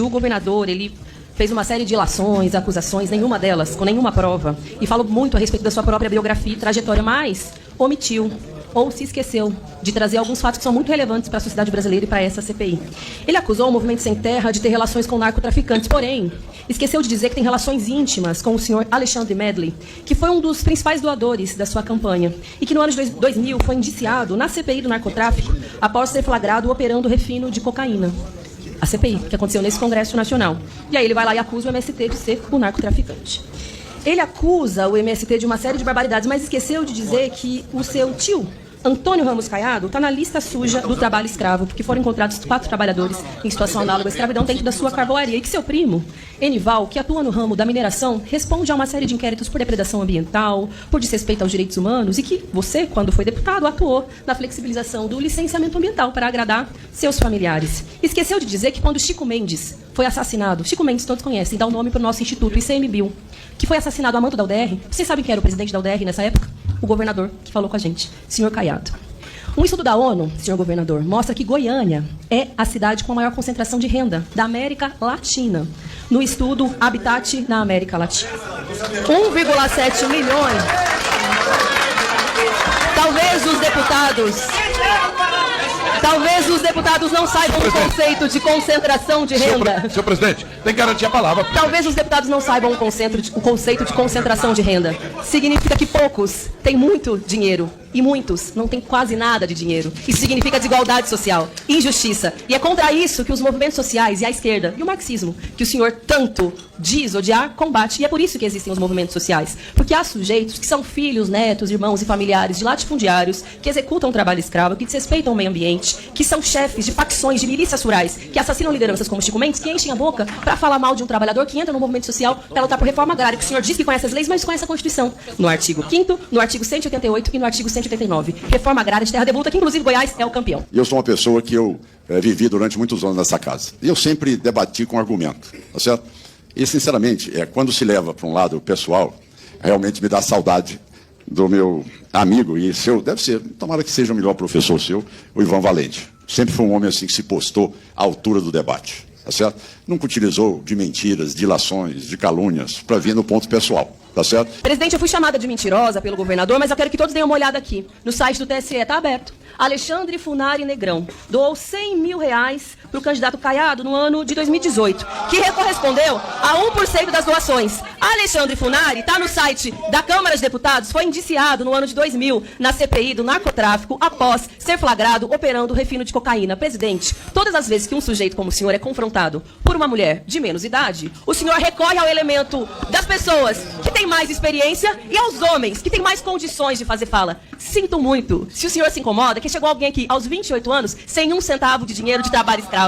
O governador, ele fez uma série de ilações, acusações, nenhuma delas, com nenhuma prova, e falou muito a respeito da sua própria biografia e trajetória, mas omitiu ou se esqueceu de trazer alguns fatos que são muito relevantes para a sociedade brasileira e para essa CPI. Ele acusou o Movimento Sem Terra de ter relações com narcotraficantes, porém, esqueceu de dizer que tem relações íntimas com o senhor Alexandre Medley, que foi um dos principais doadores da sua campanha, e que no ano de 2000 foi indiciado na CPI do narcotráfico após ser flagrado operando refino de cocaína. A CPI, que aconteceu nesse Congresso Nacional. E aí ele vai lá e acusa o MST de ser o narcotraficante. Ele acusa o MST de uma série de barbaridades, mas esqueceu de dizer que o seu tio, Antônio Ramos Caiado, está na lista suja do trabalho escravo, porque foram encontrados 4 trabalhadores em situação análoga à escravidão dentro da sua carvoaria, e que seu primo, Enival, que atua no ramo da mineração, responde a uma série de inquéritos por depredação ambiental, por desrespeito aos direitos humanos, e que você, quando foi deputado, atuou na flexibilização do licenciamento ambiental para agradar seus familiares. Esqueceu de dizer que quando Chico Mendes foi assassinado, Chico Mendes todos conhecem, dá o nome para o nosso instituto, ICMBio, que foi assassinado a mando da UDR. Vocês sabem quem era o presidente da UDR nessa época? O governador que falou com a gente, senhor Caiado. Um estudo da ONU, senhor governador, mostra que Goiânia é a cidade com a maior concentração de renda da América Latina. No estudo Habitat na América Latina. 1,7 milhões. Talvez os deputados não saibam o conceito de concentração de renda. Senhor presidente, tem que garantir a palavra. Talvez os deputados não saibam o conceito de concentração de renda. Significa que poucos têm muito dinheiro e muitos não têm quase nada de dinheiro. Isso significa desigualdade social, injustiça. E é contra isso que os movimentos sociais e a esquerda e o marxismo, que o senhor tanto diz odiar, combate. E é por isso que existem os movimentos sociais. Porque há sujeitos que são filhos, netos, irmãos e familiares de latifundiários, que executam trabalho escravo, que desrespeitam o meio ambiente, que são chefes de facções, de milícias rurais, que assassinam lideranças como Chico Mendes, que enchem a boca para falar mal de um trabalhador que entra no movimento social para lutar por reforma agrária, que o senhor diz que conhece as leis, mas desconhece a Constituição. No artigo 5º, no artigo 188 e no artigo 189. Reforma agrária de terra devoluta, que inclusive Goiás é o campeão. Eu sou uma pessoa que eu vivi durante muitos anos nessa casa. E eu sempre debati com argumento, tá certo? E, sinceramente, quando se leva para um lado pessoal, realmente me dá saudade do meu amigo e seu, deve ser, tomara que seja o melhor professor seu, o Ivan Valente. Sempre foi um homem assim que se postou à altura do debate, tá certo? Nunca utilizou de mentiras, de ilações, de calúnias, para vir no ponto pessoal, tá certo? Presidente, eu fui chamada de mentirosa pelo governador, mas eu quero que todos deem uma olhada aqui. No site do TSE, está aberto. Alexandre Funari Negrão doou R$100 mil para o candidato Caiado no ano de 2018, que correspondeu a 1% das doações. Alexandre Funari está no site da Câmara de Deputados, foi indiciado no ano de 2000 na CPI do narcotráfico após ser flagrado operando refino de cocaína. Presidente, todas as vezes que um sujeito como o senhor é confrontado por uma mulher de menos idade, o senhor recorre ao elemento das pessoas que têm mais experiência e aos homens que têm mais condições de fazer fala. Sinto muito, se o senhor se incomoda, que chegou alguém aqui aos 28 anos sem um centavo de dinheiro de trabalho escravo.